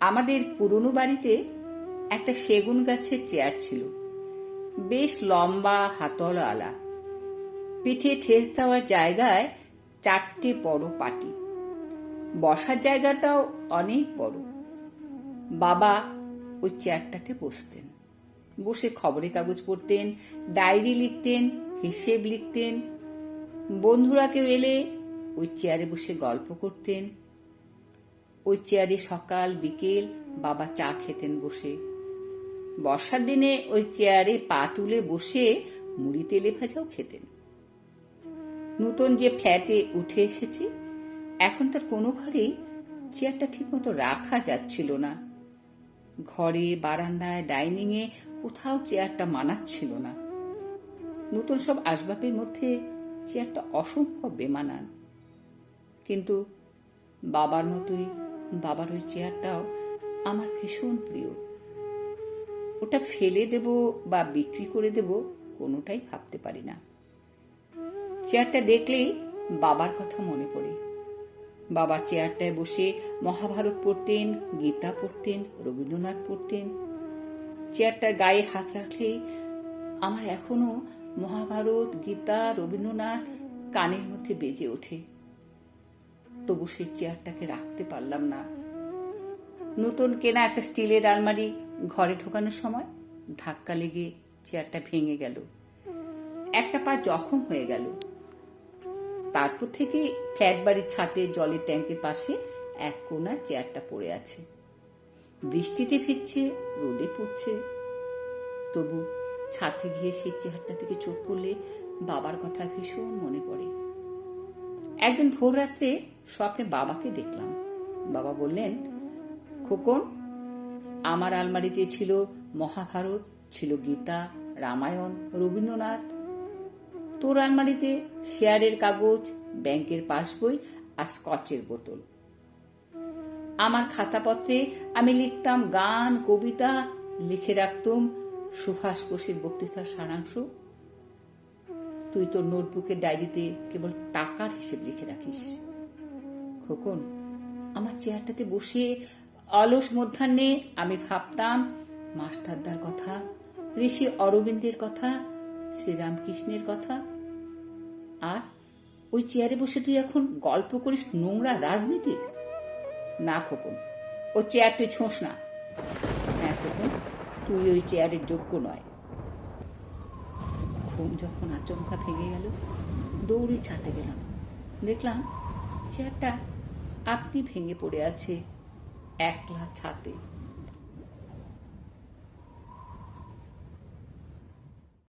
আমাদের পুরনো বাড়িতে একটা সেগুন গাছের চেয়ার ছিল, বেশ লম্বা, হাতলওয়ালা। পিঠে ঠেস দেওয়ার জায়গায় 4টে বড় পাটি, বসার জায়গাটাও অনেক বড়। বাবা ওই চেয়ারটাতে বসতেন, বসে খবরের কাগজ পড়তেন, ডায়েরি লিখতেন, হিসেব লিখতেন। বন্ধুরা কেউ এলে ওই চেয়ারে বসে গল্প করতেন। ওই চেয়ারে সকাল বিকেল বাবা চা খেতেন বসে। বর্ষার দিনে ওই চেয়ারে পা তুলে বসে মুড়ি তেলে ভাজাও খেতেন। নতুন যে ফ্ল্যাটে উঠে এসেছি, এখন তার কোনো ঘরেই চেয়ারটা ঠিকমতো রাখা যাচ্ছিল না। ঘরে, বারান্দায়, ডাইনিংয়ে কোথাও চেয়ারটা মানাচ্ছিল না। নতুন সব আসবাবের মধ্যে চেয়ারটা অসম্ভব বেমানান। কিন্তু বাবার মতোই বাবার ওই চেয়ারটাও আমার ভীষণ প্রিয়। ওটা ফেলে দেব বা বিক্রি করে দেব কোনোটাই ভাবতে পারি না। চেয়ারটা দেখলেই বাবার কথা মনে পড়ে। বাবা চেয়ারটায় বসে মহাভারত পড়তেন, গীতা পড়তেন, রবীন্দ্রনাথ পড়তেন। চেয়ারটার গায়ে হাত রাখলে আমার এখনো মহাভারত, গীতা, রবীন্দ্রনাথ কানের মধ্যে বেজে ওঠে। তবু সেই চেয়ারটাকে রাখতে পারলাম না। নতুন কেনা একটা স্টিলের আলমারি ঘরে ঢোকানোর সময় ধাক্কা লেগে চেয়ারটা ভেঙে গেল। একটা পা জখম হয়ে গেল। তারপর থেকে ফ্ল্যাট বাড়ির ছাদে জলের ট্যাঙ্কের পাশে এক কোণা চেয়ারটা পড়ে আছে। বৃষ্টিতে ভিজছে, রোদে পড়ছে, তবু ছাদে গিয়ে সেই চেয়ারটা থেকে চোখ পড়লে বাবার কথা ভীষণ মনে পড়ে। একদিন ভোর রাত্রে স্বপ্নে বাবাকে দেখলাম। বাবা বললেন, খোকন, আমার আলমারিতে ছিল মহাভারত, ছিল গীতা, রামায়ণ, রবীন্দ্রনাথ। তোর আলমারিতে শেয়ারের কাগজ, ব্যাংকের পাসবই আর স্কচের বোতল। আমার খাতাপত্রে আমি লিখতাম গান, কবিতা, লিখে রাখতাম সুভাষ বোসের বক্তৃতার সারাংশ। তুই তোর নোটবুকের ডায়েরিতে কেবল টাকার হিসেব লিখে রাখিস। খোকন, আমার চেয়ারটাতে বসে অলস মধ্যাহ্নে আমি ভাবতাম মাস্টারদার কথা, ঋষি অরবিন্দের কথা, শ্রীরামকৃষ্ণের কথা। আর ওই চেয়ারে বসে তুই এখন গল্প করিস নোংরা রাজনীতির। না খোকন, ও চেয়ার তুই ছোঁস না। হ্যাঁ খোকন, তুই ওই চেয়ারের যোগ্য নয়। ঘুম যখন আচমকা ভেঙে গেল, দৌড়ে ছাদে গেলাম। দেখলাম চেয়ারটা আপনি ভেঙে পড়ে আছে একলা ছাদে।